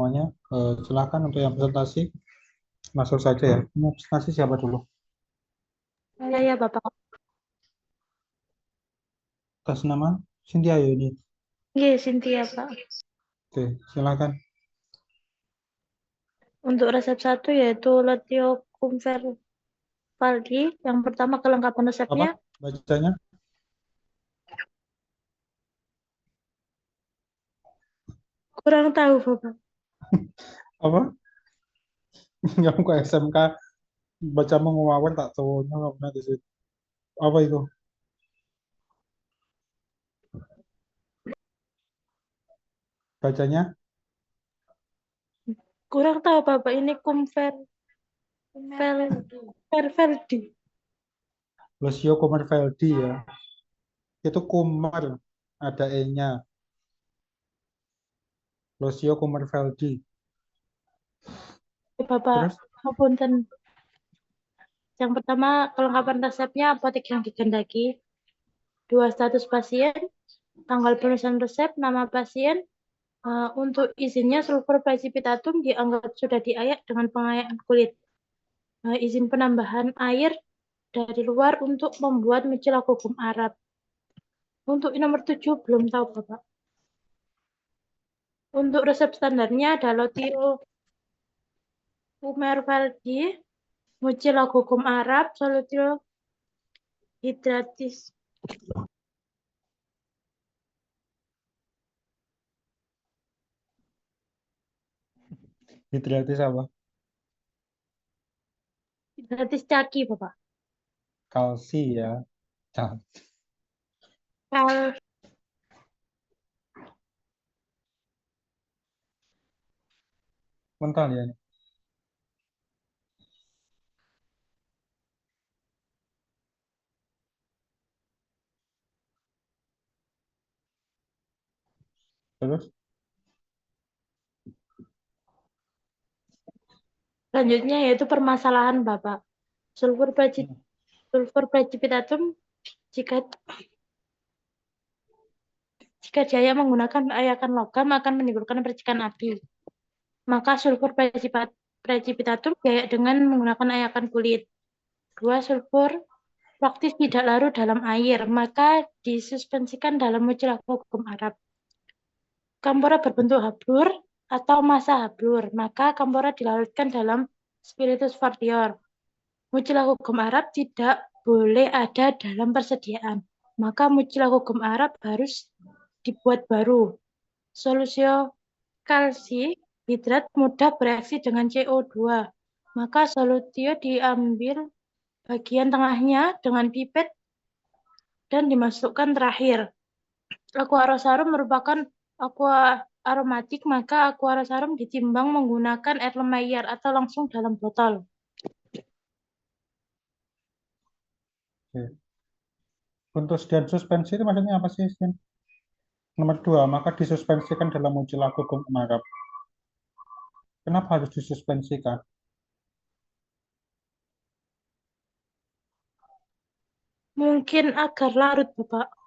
namanya. Silakan untuk yang presentasi masuk saja ya. Ini presentasi siapa dulu? Ya, ya, Bapak. Atas nama Cynthia Yuni. Iya, Cynthia, Pak. Oke, silakan. Untuk resep 1 yaitu Letio Kumfer Valdi. Yang pertama kelengkapan Apa resepnya. bacanya? Kurang tahu, Bapak. Apa? Kamu ke SMK baca menguawan tak tahu nggak pernah di situ. Apa itu? Bacanya Kurang tahu, Bapak. Ini Valdi. Lucio Comerveldi ya. Itu Kumar, ada E-nya. Lucio Comerveldi. Bapak, Terus punten. Yang pertama, kelengkapan resepnya apotek yang dikehendaki. 2, status pasien, tanggal penulisan resep, nama pasien. Untuk izinnya, sulfur precipitatum dianggap sudah diayak dengan pengayaan kulit. Izin penambahan air dari luar untuk membuat mucilagogum Arab. Untuk nomor 7, belum tahu, Bapak. Untuk resep standarnya ada Lotio Umervaldi, mucilagogum Arab, Solutio hidratis. hidratis apa? Hidratis caki, Bapak. Kalsi ya. Nah, Kal mental ya. Terus Selanjutnya yaitu permasalahan, Bapak. Sulfur, sulfur precipitatum jika jika jaya menggunakan ayakan logam akan menimbulkan percikan api. Maka sulfur precipitatum diayak dengan menggunakan ayakan kulit. 2, sulfur praktis tidak larut dalam air, maka disuspensikan dalam mucilagogum Arab. Kampora berbentuk hablur atau massa hablur, maka kampora dilarutkan dalam spiritus fortior. Mucilagogum Arab tidak boleh ada dalam persediaan, maka mucilagogum Arab harus dibuat baru. Solusio kalsi hidrat mudah bereaksi dengan CO2, maka solutio diambil bagian tengahnya dengan pipet dan dimasukkan terakhir. Aqua rosarum merupakan aqua aromatik, maka aqua rosarum ditimbang menggunakan air Erlenmeyer atau langsung dalam botol. oke. Untuk sedian suspensi itu maksudnya apa sih, Sin? Nomor 2, maka disuspensikan dalam uji laku hukum Arab. Kenapa harus disuspensikan? Mungkin agar larut, Bapak.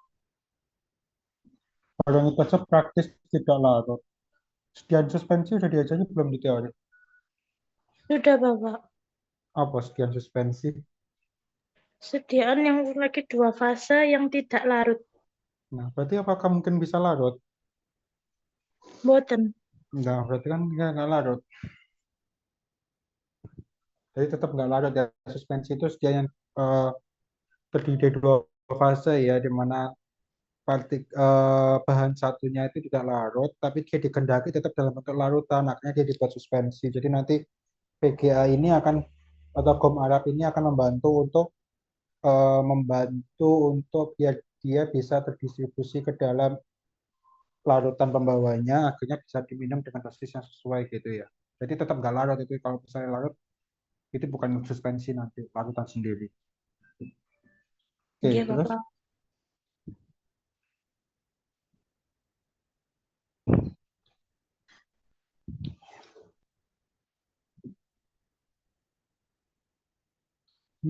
Kalau itu aja praktis tidak larut. Sekian suspensi sudah diajari belum di teori? Sudah, Bapak. Apa sekian suspensi? Sediaan yang memiliki 2 fase yang tidak larut. Nah, berarti apakah mungkin bisa larut? Boten. Enggak, berarti kan nggak larut. Jadi tetap nggak larut ya. Suspensi itu dia yang eh, terdiri dari dua fase ya, di mana bahan satunya itu tidak larut, tapi dia dikendaki tetap dalam bentuk larutan, akhirnya dia dibuat suspensi. Jadi nanti PGA ini akan atau GOM Arab ini akan membantu untuk biar dia bisa terdistribusi ke dalam larutan pembawanya, akhirnya bisa diminum dengan dosis yang sesuai gitu ya. Jadi tetap nggak larut itu, kalau misalnya larut itu bukan suspensi, nanti larutan sendiri. Iya, Oke, terus Bapak.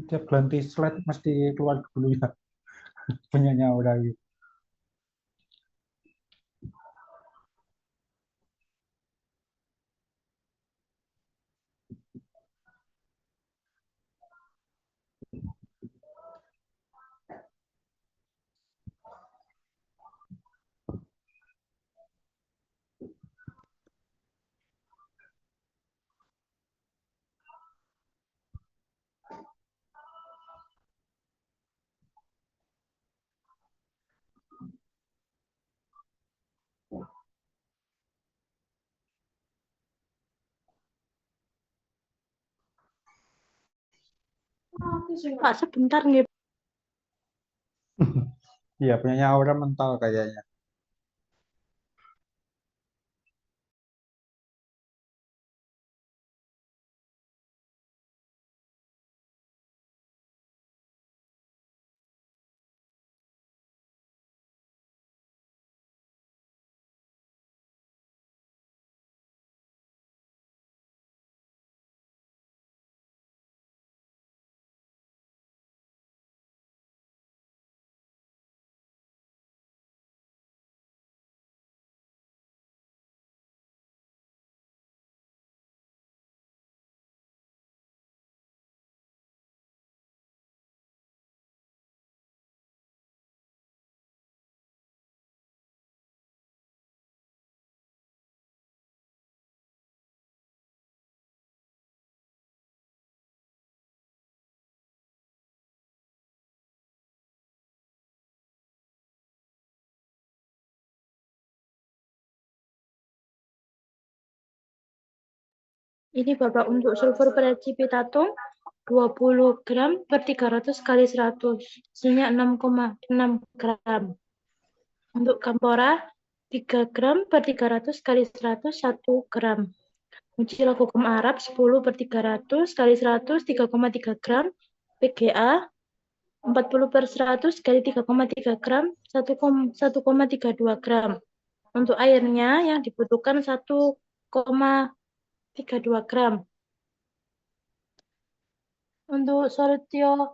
tiap ganti slide mesti keluar dulu ya punyanya udah gitu. Pak, sebentar nih. Iya, punyanya Aura mental kayaknya. Ini Bapak untuk sulfur precipitatum 20 gram per 300 kali 100. Isinya 6,6 gram. Untuk Campora 3 gram per 300 kali 100 1 gram. Mucilagogum Arab 10 per 300 kali 100 3,3 gram. PGA 40 per 100 kali 3,3 gram 1,32 gram. Untuk airnya yang dibutuhkan 1,32 gram. Untuk solutio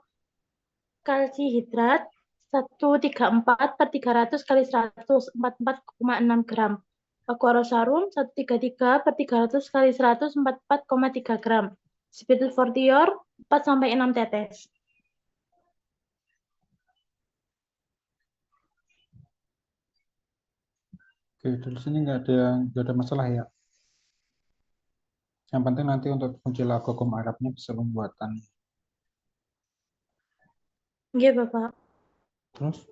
kalsi hidrat 134 per 300 kali 100 44,6 gram. Aquarosarum 133 per 300 kali 100 44,3 gram. Spiritus fortior 4 sampai 6 tetes. Oke, dari sini nggak ada masalah ya. Yang penting nanti untuk Mucilagogum Arabnya bisa pembuatan. Iya, Bapak. Terus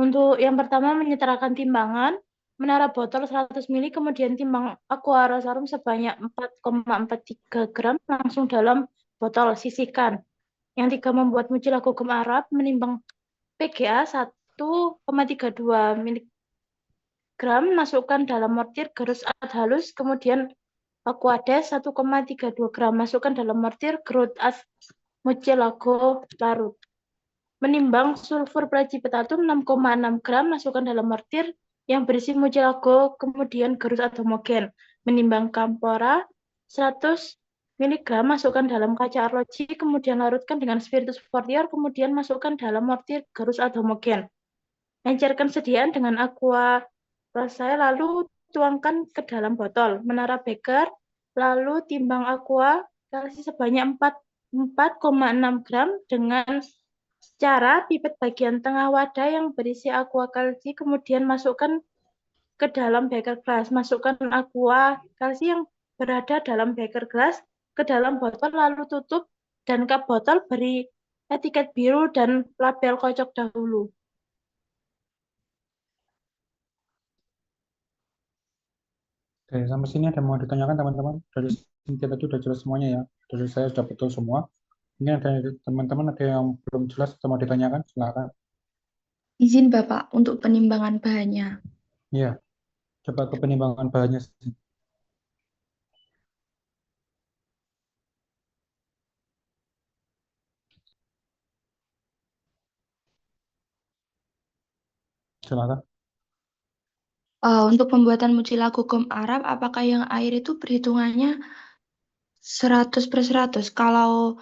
Untuk yang pertama menyetarakan timbangan, menara botol 100 ml, kemudian timbang aquarosarum sebanyak 4,43 gram langsung dalam botol, sisihkan. Yang tiga membuat mucilagogum Arab, menimbang PGA 1,32 mg, masukkan dalam mortir, gerus ad halus, kemudian aquades 1,32 gram, masukkan dalam mortir, gerut as mucilago larut. Menimbang sulfur precipitatum 6,6 gram, masukkan dalam mortir yang berisi mucilago, kemudian gerus ad homogen. Menimbang Campora 100 mg, masukkan dalam kaca arloji, kemudian larutkan dengan spiritus fortior, kemudian masukkan dalam mortir gerus ad homogen. Encerkan sediaan dengan aqua rosai, lalu tuangkan ke dalam botol. Menara Beker, lalu timbang aqua kalsi sebanyak 4,6 gram dengan cara pipet bagian tengah wadah yang berisi aqua kalsi, kemudian masukkan ke dalam beker gelas. Masukkan aqua kalsi yang berada dalam beker gelas ke dalam botol, lalu tutup dan kap botol beri etiket biru dan label kocok dahulu. Oke, sampai sini ada mau ditanyakan teman-teman? Dari sini tadi udah jelas semuanya ya. Dari saya sudah betul semua. Mungkin ada teman-teman ada yang belum jelas atau mau ditanyakan, silakan. Izin Bapak untuk penimbangan bahannya. Iya, coba ke penimbangan bahannya. Silakan. Untuk pembuatan mucilagogum Arab, apakah yang air itu perhitungannya 100 per 100? Kalau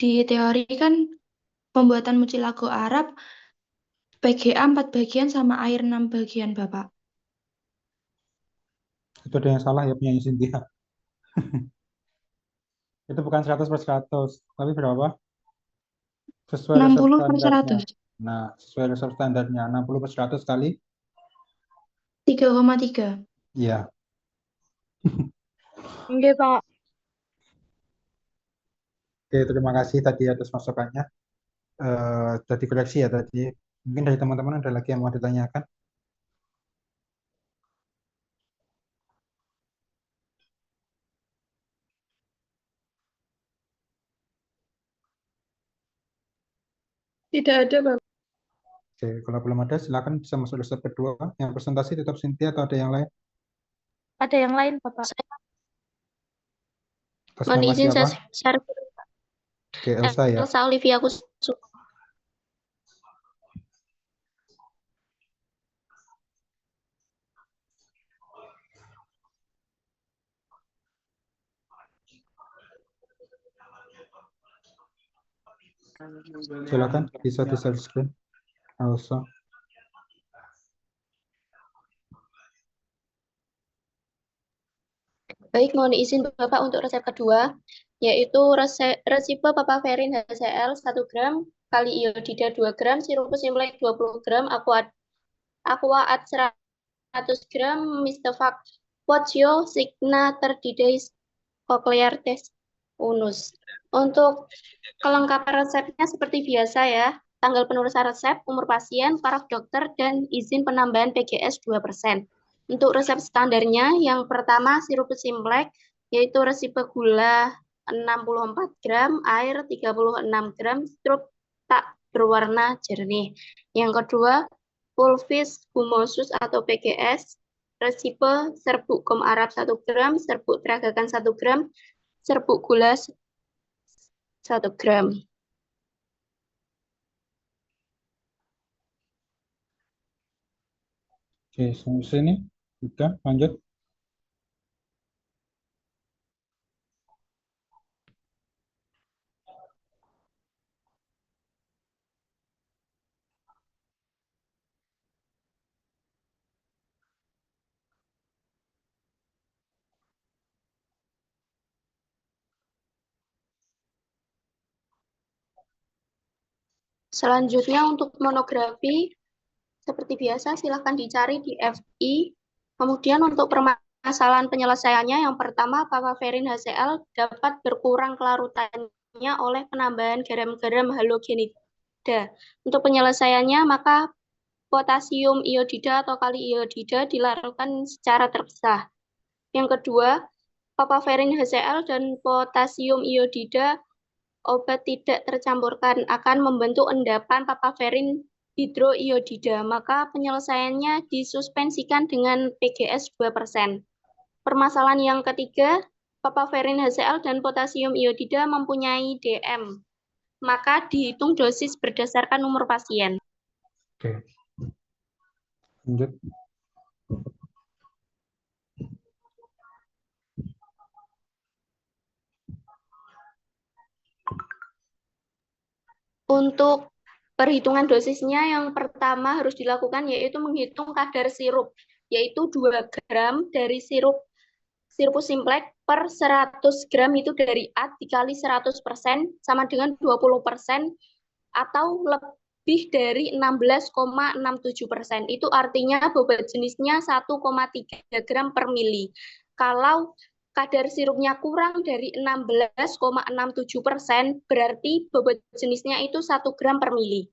di teori kan pembuatan mucilago Arab PGA 4 bagian sama air 6 bagian, Bapak. Itu ada yang salah ya penyanyi Cynthia. Itu bukan 100 per 100, tapi berapa? Sesuai resep 60 per standarnya. 100. Nah, sesuai resep standarnya 60 per 100 kali. 3,3. Iya. Oke, Pak. Oke, terima kasih tadi atas masukannya. Tadi koreksi ya tadi. Mungkin dari teman-teman ada lagi yang mau ditanyakan? Tidak ada, Bapak. Oke, kalau belum ada silakan bisa masuk ke step kedua. Yang presentasi tetap Cynthia atau ada yang lain? Ada yang lain, Bapak? Saya Atas mohon nama izin siapa? saya share Oke, Elsa ya. Elsa Olivia Kusuma. Silakan bisa di share screen. Elsa. Baik, mohon izin Bapak untuk resep kedua, yaitu resipe papaverin HCl 1 gram, kali iodida 2 gram, sirup Simlek 20 gram, aqua at 100 gram, Mistovac Pocio Signa Terdides Cochlear Test Unus. Untuk kelengkapan resepnya seperti biasa ya, tanggal penulisan resep, umur pasien, paraf dokter, dan izin penambahan PGS 2%. Untuk resep standarnya, yang pertama sirup Simlek, yaitu resipe gula 64 gram, air 36 gram, sirup tak berwarna jernih. Yang kedua, pulvis humosus atau PGS, resipe serbuk gom Arab 1 gram, serbuk teragakan 1 gram, serbuk gula 1 gram. Oke, sampai sini. Kita lanjut. Selanjutnya untuk monografi, seperti biasa silahkan dicari di FI. Kemudian untuk permasalahan penyelesaiannya, yang pertama papaverin HCl dapat berkurang kelarutannya oleh penambahan garam-garam halogenida. Untuk penyelesaiannya, maka potasium iodida atau kali iodida dilarutkan secara terpisah. Yang kedua, papaverin HCl dan potasium iodida obat tidak tercampurkan akan membentuk endapan papaverin hidroiodida, maka penyelesaiannya disuspensikan dengan PGS 2%. Permasalahan yang ketiga, papaverin HCl dan potasium iodida mempunyai DM, maka dihitung dosis berdasarkan umur pasien. Oke. Lanjut. Untuk perhitungan dosisnya yang pertama harus dilakukan yaitu menghitung kadar sirup, yaitu 2 gram dari sirup Simplek per 100 gram itu dari A dikali 100% sama dengan 20% atau lebih dari 16,67%. Itu artinya bobot jenisnya 1,3 gram per mili. Kalau kadar sirupnya kurang dari 16,67%, berarti bobot jenisnya itu 1 gram per mili.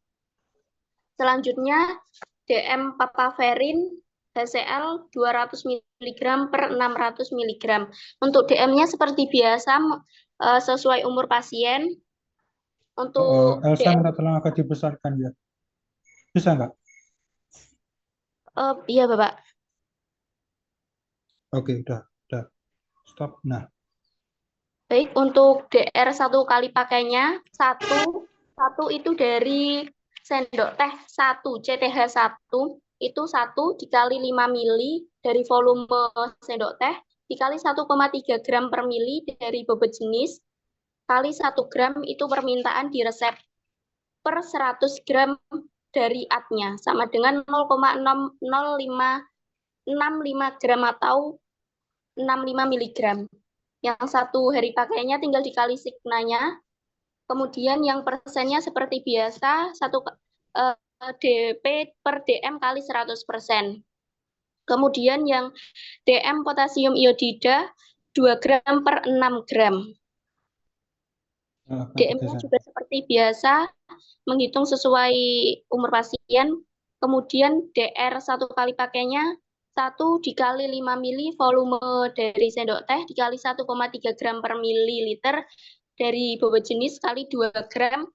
Selanjutnya, DM papaverin HCl 200 mg per 600 mg. Untuk DM-nya seperti biasa, sesuai umur pasien. Untuk Elsa DM, minta tolong agak dibesarkan ya. Bisa nggak? iya Bapak. Oke, udah. Stop. Nah, Baik, untuk DR 1 kali pakainya, satu itu dari sendok teh 1, CTH 1, itu 1 dikali 5 mili dari volume sendok teh, dikali 1,3 gram per mili dari bobot jenis, kali 1 gram itu permintaan di resep per 100 gram dari AT-nya, sama dengan 0,00565 gram atau 65 miligram. Yang 1 hari pakainya tinggal dikali signanya. Kemudian yang persennya seperti biasa, 1 DP per DM kali 100%. Kemudian yang DM potasium iodida 2 gram per 6 gram. DM-nya 3 juga seperti biasa, menghitung sesuai umur pasien. Kemudian DR satu kali pakainya 1 dikali 5 mili volume dari sendok teh dikali 1,3 gram per mililiter dari bobot jenis kali 2 gram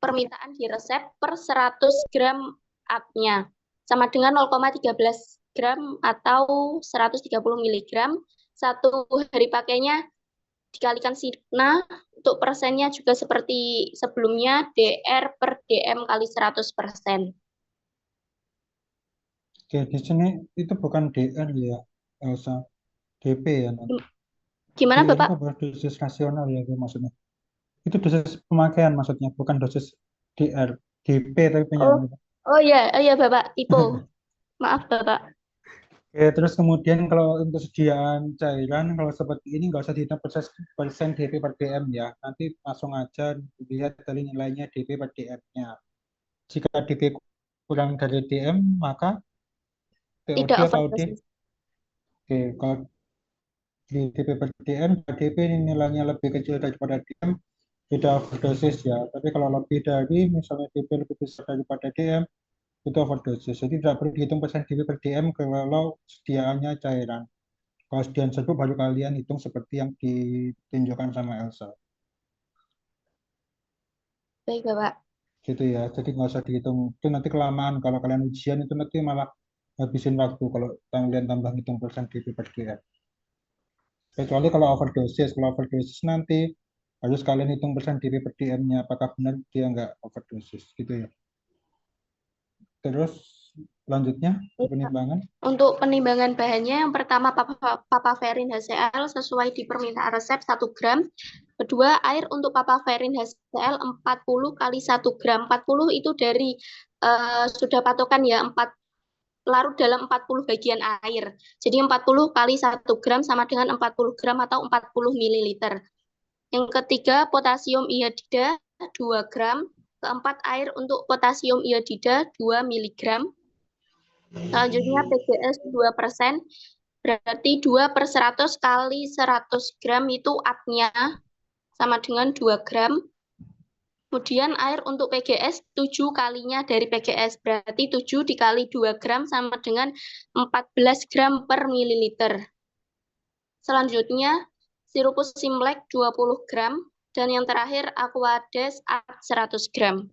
permintaan di resep per 100 gram up-nya sama dengan 0,13 gram atau 130 miligram. 1 hari pakainya dikalikan sigma, untuk persennya juga seperti sebelumnya, DR per DM kali 100%. Oke, di sini itu bukan DR ya, Elsa. DP ya. Gimana DR Bapak? itu bukan dosis rasional ya, itu maksudnya. Itu dosis pemakaian maksudnya, bukan dosis DR. DP tapi punya. Oh ya Bapak, typo. Maaf Bapak. Oke, terus kemudian kalau untuk sediaan cairan, kalau seperti ini nggak usah dihitung persen DP per DM ya. Nanti langsung aja lihat dari nilainya DP per DM-nya. Jika DP kurang dari DM, maka TOD Tidak atau D. overdosis. Oke, kalau di DP per DM, DP ini nilainya lebih kecil daripada DM, tidak overdosis ya. Tapi kalau lebih dari, misalnya DP lebih besar daripada DM, itu overdosis. Jadi tidak perlu dihitung persen DP per DM kalau sediaannya cairan. Kalau sediaan serbuk baru kalian hitung seperti yang ditunjukkan sama Elsa. Baik Bapak. Gitu ya. Jadi nggak usah dihitung. Itu nanti kelamaan. Kalau kalian ujian itu nanti malah habisin waktu kalau kalian tambah hitung persen DP per DM. Kecuali kalau overdosis. Kalau overdosis nanti harus kalian hitung persen DP per DM-nya. Apakah benar dia nggak overdosis. Gitu ya. Terus selanjutnya penimbangan. Untuk penimbangan bahannya, yang pertama papaverin HCl sesuai di permintaan resep 1 gram. Kedua, air untuk papaverin HCl 40 kali 1 gram. 40 itu dari sudah patokan ya, 4 larut dalam 40 bagian air. Jadi 40 kali 1 gram sama dengan 40 gram atau 40 mililiter. Yang ketiga, potasium iodida 2 gram. Keempat, air untuk potasium iodida 2 miligram. Selanjutnya PGS 2%, berarti 2/100 kali 100 gram itu atnya sama dengan 2 gram. Kemudian air untuk PGS 7 kalinya dari PGS, berarti 7 dikali 2 gram sama dengan 14 gram per mililiter. Selanjutnya sirupus Simlek 20 gram, dan yang terakhir Aquades 100 gram.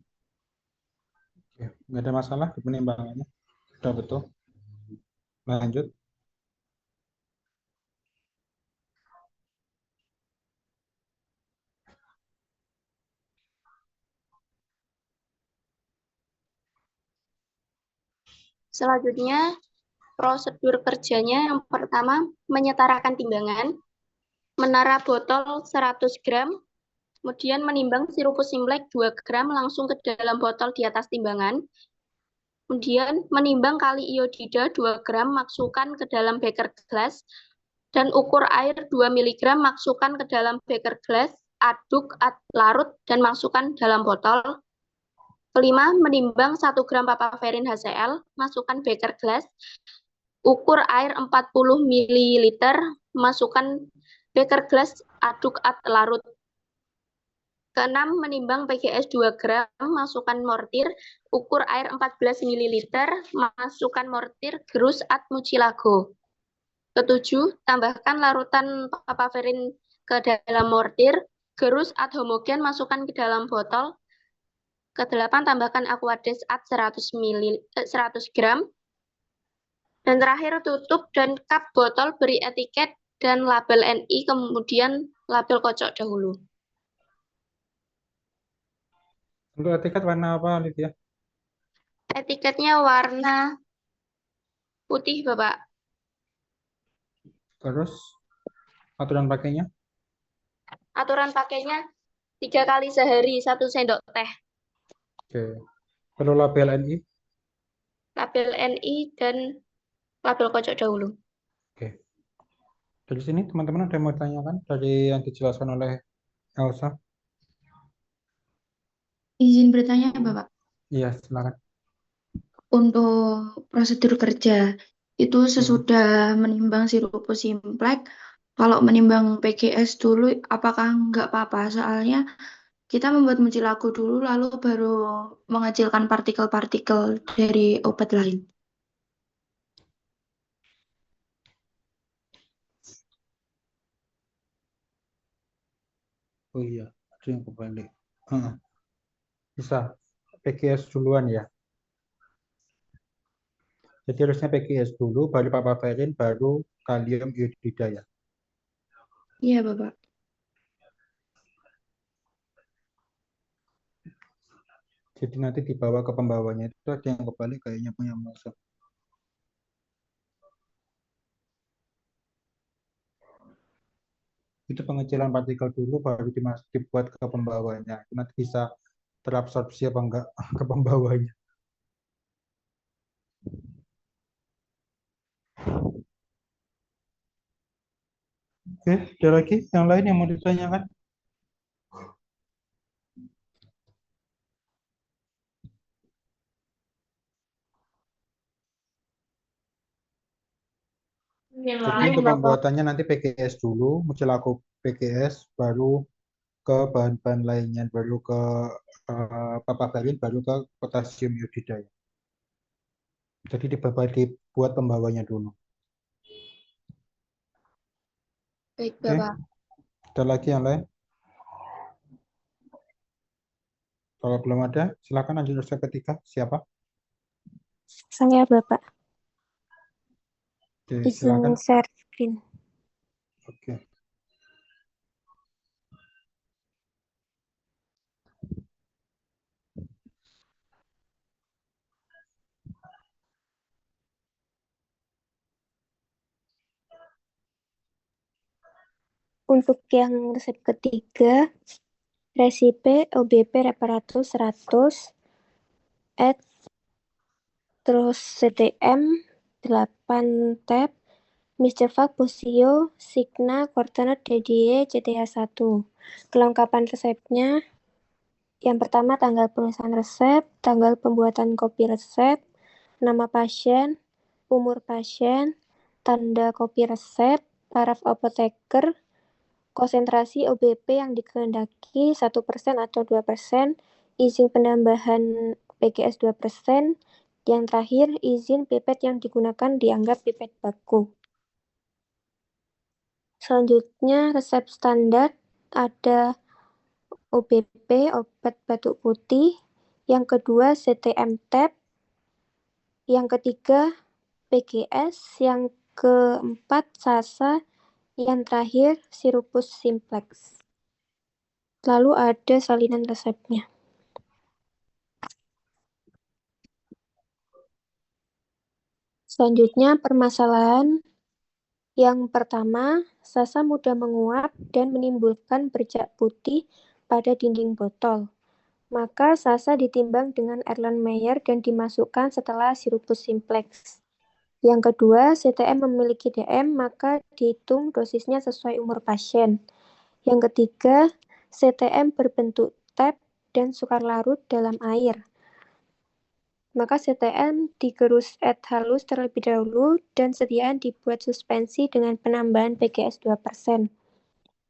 Oke, nggak ada masalah di penimbangannya. Sudah betul. Lanjut. Selanjutnya, prosedur kerjanya yang pertama, menyetarakan timbangan, menara botol 100 gram, kemudian menimbang sirupus Simlek 2 gram langsung ke dalam botol di atas timbangan, kemudian menimbang kali iodida 2 gram, masukkan ke dalam beker gelas, dan ukur air 2 mg, masukkan ke dalam beker gelas, aduk, larut, dan masukkan dalam botol. Kelima, menimbang 1 gram papaverin HCl, masukkan beker gelas, ukur air 40 ml, masukkan beker gelas, aduk, larut. Keenam, menimbang PGS 2 gram, masukkan mortir, ukur air 14 ml, masukkan mortir, gerus, mucilago. Ketujuh, tambahkan larutan papaverin ke dalam mortir, gerus, homogen, masukkan ke dalam botol. Kedelapan, tambahkan Aquades 100 gram. Dan terakhir, tutup dan kap botol, beri etiket dan label NI, kemudian label kocok dahulu. Untuk etiket warna apa, Lydia? Etiketnya warna putih, Bapak. Terus aturan pakainya? Aturan pakainya 3 kali sehari 1 sendok teh. Oke. Perlu label NI? Label NI dan label kocok dahulu. Oke. Dari sini teman-teman ada yang mau tanyakan dari yang dijelaskan oleh Elsa? Izin bertanya, Bapak. Iya, silakan. Untuk prosedur kerja, itu sesudah menimbang sirupus Simlek, kalau menimbang PGS dulu, apakah nggak apa-apa? Soalnya Kita membuat mucilago dulu, lalu baru mengecilkan partikel-partikel dari obat lain. Oh iya, ada yang kebalik. Heeh. Bisa PGS duluan ya. Jadi harusnya PGS dulu, baru papaverin, baru kalium iodida ya. Iya, Bapak. Jadi nanti dibawa ke pembawanya itu ada yang kebalik kayaknya punya masa. Itu pengecilan partikel dulu baru dibuat ke pembawanya. Itu nanti bisa terabsorpsi apa enggak ke pembawanya. Oke, ada lagi yang lain yang mau ditanyakan? Yang Jadi lain, untuk Bapak. pembuatannya nanti PGS dulu, mucilago PGS, baru ke bahan-bahan lainnya, baru ke papaverin, baru ke potasium iodida ya. Jadi dibuat pembawanya dulu. Baik, Oke, Bapak. ada lagi yang lain? Kalau belum ada, silakan lanjut resep ketiga. Siapa? Saya Bapak, Oke, izin silakan. share screen. Oke. Untuk yang resep ketiga, resipe OBP reparatus 100, add, terus CTM 8 tab, Mr. Vac Posio, Signa, Coordinate DDE, CTH1. Kelengkapan resepnya, yang pertama tanggal penulisan resep, tanggal pembuatan kopi resep, nama pasien, umur pasien, tanda kopi resep, paraf apoteker, konsentrasi OBP yang dikehendaki 1% atau 2%, izin penambahan PGS 2%, yang terakhir izin pipet yang digunakan dianggap pipet baku. Selanjutnya resep standar ada OBP, obat batuk putih, yang kedua CTM tab, yang ketiga PGS, yang keempat SASA, yang terakhir sirupus simplex. Lalu ada salinan resepnya. Selanjutnya permasalahan yang pertama, SASA mudah menguap dan menimbulkan bercak putih pada dinding botol. Maka SASA ditimbang dengan Erlenmeyer dan dimasukkan setelah sirupus simplex. Yang kedua, CTM memiliki DM, maka dihitung dosisnya sesuai umur pasien. Yang ketiga, CTM berbentuk tab dan sukar larut dalam air. Maka CTM digerus halus terlebih dahulu dan sediaan dibuat suspensi dengan penambahan PGS 2%.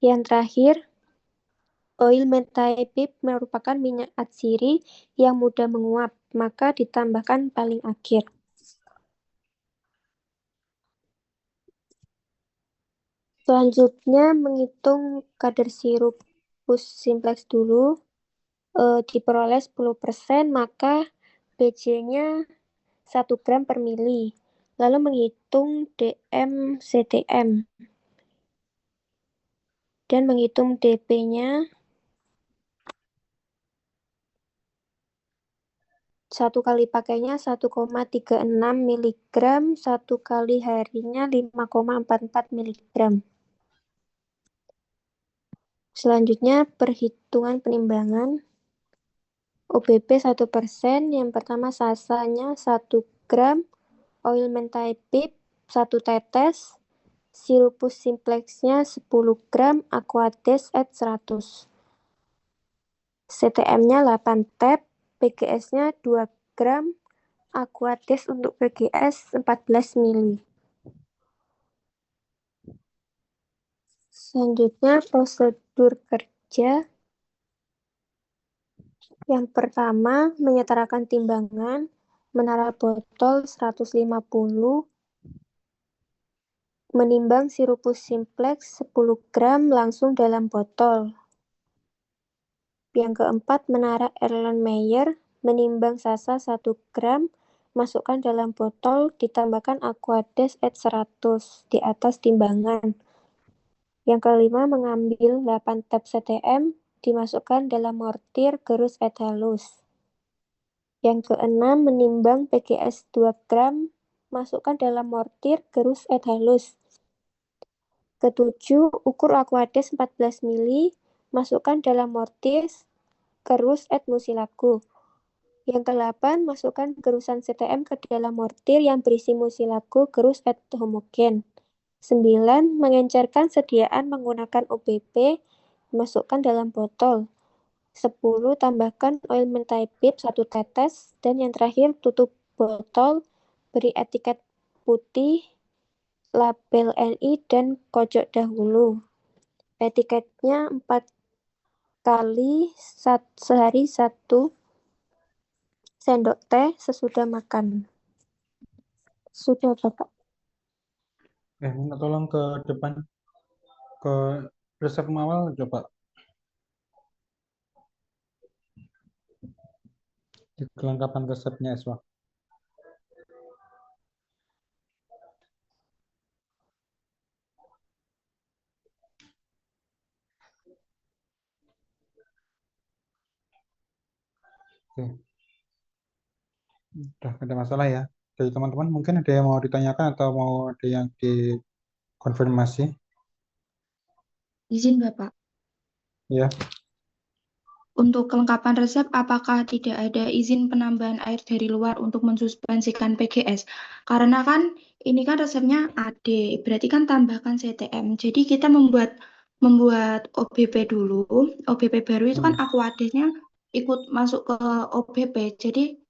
Yang terakhir, oil methypip merupakan minyak atsiri yang mudah menguap, maka ditambahkan paling akhir. Selanjutnya menghitung kadar sirupus simplex dulu, diperoleh 10%, maka BJ-nya 1 gram per mili. Lalu menghitung DM CTM dan menghitung DP-nya 1 kali pakainya 1,36 mg, 1 kali harinya 5,44 mg. Selanjutnya perhitungan penimbangan OBP 1%, yang pertama sasanya 1 gram, oil menthypip 1 tetes, sirupus simplexnya 10 gram, aquades at 100. CTM-nya 8 tab, PGS-nya 2 gram, aquades untuk PGS 14 mili. Selanjutnya prosedur kerja. Yang pertama, menyetarakan timbangan, menara botol 150, menimbang sirupus simplex 10 gram langsung dalam botol. Yang keempat, menara Erlenmeyer, menimbang sasa 1 gram, masukkan dalam botol, ditambahkan Aquades et 100 di atas timbangan. Yang kelima, mengambil 8 tab CTM, dimasukkan dalam mortir, gerus et halus. Yang keenam, menimbang PGS 2 gram, masukkan dalam mortir, gerus et halus. Ketujuh, ukur Aquades 14 mili, masukkan dalam mortir, gerus et mucilago. Yang ke-8, masukkan gerusan CTM ke dalam mortir yang berisi mucilago, gerus et homogen. 9, mengencerkan sediaan menggunakan OBP, masukkan dalam botol. 10, tambahkan oil mentai bib 1 tetes. Dan yang terakhir, tutup botol, beri etiket putih, label NI, dan kojok dahulu. Etiketnya 4 kali sehari 1 sendok teh sesudah makan. Sudah, Bapak. Minta tolong ke depan ke resep awal coba di kelengkapan resepnya Eswa. Oke. Udah nggak ada masalah ya. Dari teman-teman mungkin ada yang mau ditanyakan atau mau ada yang dikonfirmasi? Izin Bapak. Ya. Untuk kelengkapan resep, apakah tidak ada izin penambahan air dari luar untuk mensuspensikan PGS? Karena kan ini kan resepnya AD, berarti kan tambahkan CTM. Jadi kita membuat OBP dulu, OBP baru itu kan Aquadesnya ikut masuk ke OBP. Jadi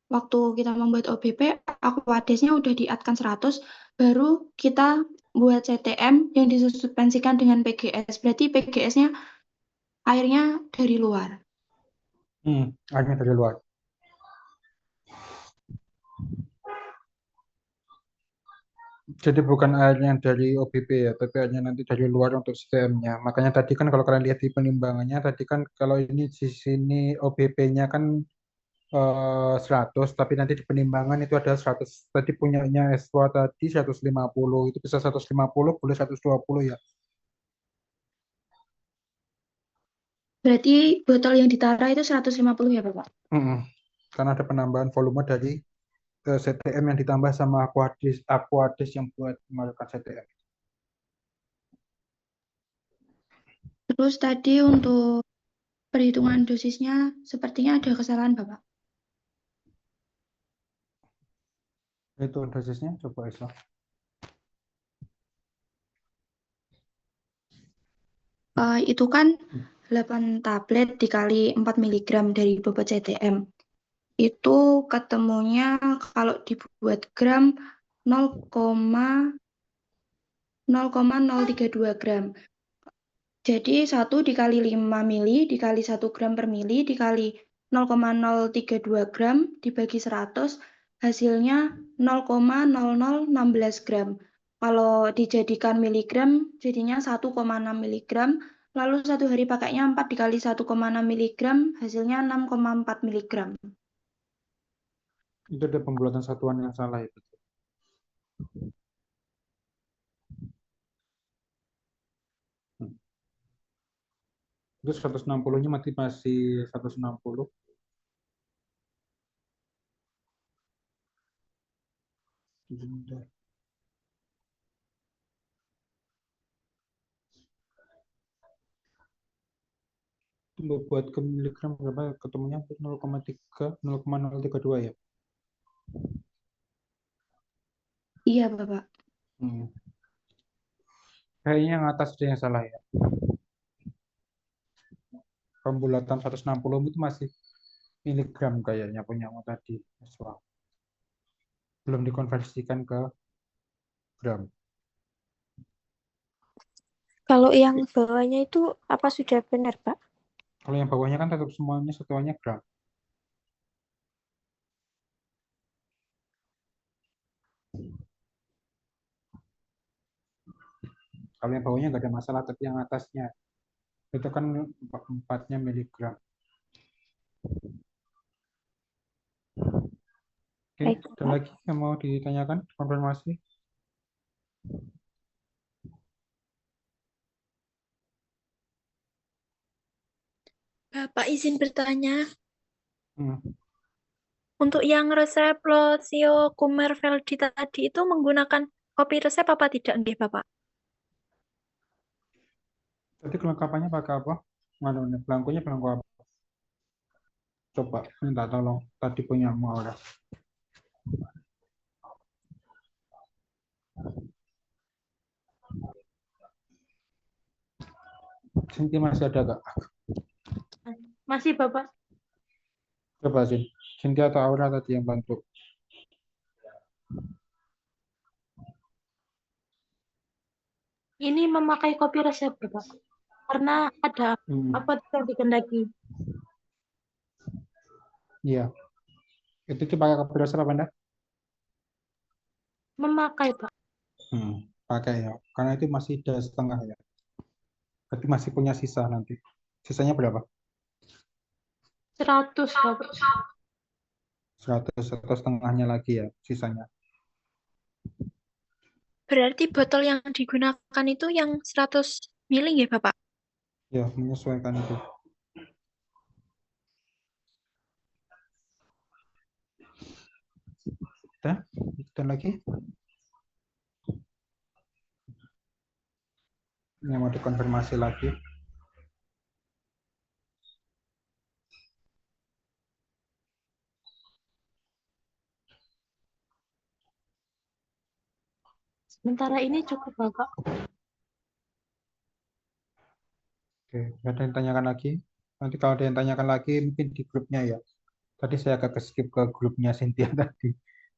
waktu kita membuat OBP, Aquadesnya udah di-add-kan 100, baru kita buat CTM yang disuspensikan dengan PGS. Berarti PGS-nya airnya dari luar. Airnya dari luar. Jadi bukan airnya dari OBP ya, tapi airnya nanti dari luar untuk CTM-nya. Makanya tadi kan kalau kalian lihat di penimbangannya, tadi kan kalau ini di sini OBP-nya kan 100, tapi nanti di penimbangan itu ada 100. Tadi punyanya Eswa tadi 150, itu bisa 150, boleh 120 ya. Berarti botol yang ditara itu 150 ya, Bapak? Karena ada penambahan volume dari CTM yang ditambah sama Aquadis yang buat melakukan CTM. Terus tadi untuk perhitungan dosisnya sepertinya ada kesalahan, Bapak. Itu dosisnya coba Eswa. Itu kan 8 tablet dikali 4 mg dari bobot CTM. Itu ketemunya kalau dibuat gram 0,032 gram. Jadi 1 dikali 5 mili dikali 1 gram per mili dikali 0,032 gram dibagi 100 hasilnya 0,0016 gram. Kalau dijadikan miligram jadinya 1,6 miligram. Lalu 1 hari pakainya 4 dikali 1,6 miligram hasilnya 6,4 miligram. Itu ada pembuatan satuan yang salah itu. Itu 160-nya masih 160. Buat ke miligram berapa ketemunya 0,032 ya. Iya, Bapak. Kayaknya yang atas itu yang salah ya. Pembulatan 160 itu masih miligram kayaknya punyamu tadi. Belum dikonversikan ke gram. Kalau yang bawahnya itu apa sudah benar, Pak? Kalau yang bawahnya kan tetap semuanya satuannya gram. Kalau yang bawahnya nggak ada masalah, tapi yang atasnya itu kan empatnya miligram. Oke, Baik, ada Bapak. lagi yang mau ditanyakan, konfirmasi? Bapak izin bertanya, Hmm. untuk yang resep Lotio Kumarveldi tadi itu menggunakan kopi resep apa tidak, nggih, Bapak? Tadi kelengkapannya pakai apa? Belangkonya belangko apa? Coba minta tolong. Tadi punya Aura. Cynthia masih ada gak? Masih, Bapak. Coba Cynthia atau Aura tadi yang bantu. Ini memakai kopi resep, Bapak. Karena ada apa yang dikendaki. Iya. Itu dipakai kopi resep apa enggak? Memakai, Pak. Pakai ya. Karena itu masih ada setengah ya. Berarti masih punya sisa nanti. Sisanya berapa? 100, Bapak. 100 atau setengahnya lagi ya sisanya. Berarti botol yang digunakan itu yang 100 mili ya, Bapak? Ya, menyesuaikan itu. Udah? Kita lagi? Ini mau dikonfirmasi lagi. Sementara ini cukup, Bapak. Oke, ada yang tanyakan lagi? Nanti kalau ada yang tanyakan lagi mungkin di grupnya ya. Tadi saya agak skip ke grupnya Cynthia tadi.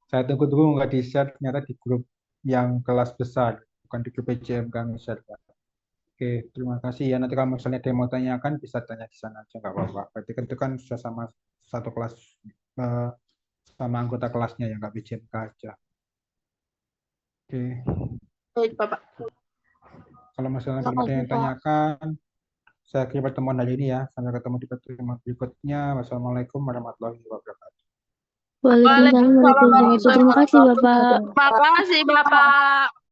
Saya tunggu-tunggu nggak di-share, ternyata di grup yang kelas besar, bukan di grup PJM kami share. Oke, terima kasih ya. Nanti kalau misalnya ada yang mau tanyakan, bisa tanya di sana aja, nggak apa-apa. Berarti kan itu kan sudah sama satu kelas, eh, sama anggota kelasnya ya, nggak PJMK aja. Oke, Baik, Bapak. kalau misalnya Terima belum ada kasih, yang Pak. tanyakan, saya akhiri pertemuan hari ini ya. Sampai ketemu di pertemuan berikutnya. Wassalamualaikum warahmatullahi wabarakatuh. Waalaikumsalam warahmatullahi wabarakatuh. Terima kasih, Bapak. Makasih, Bapak.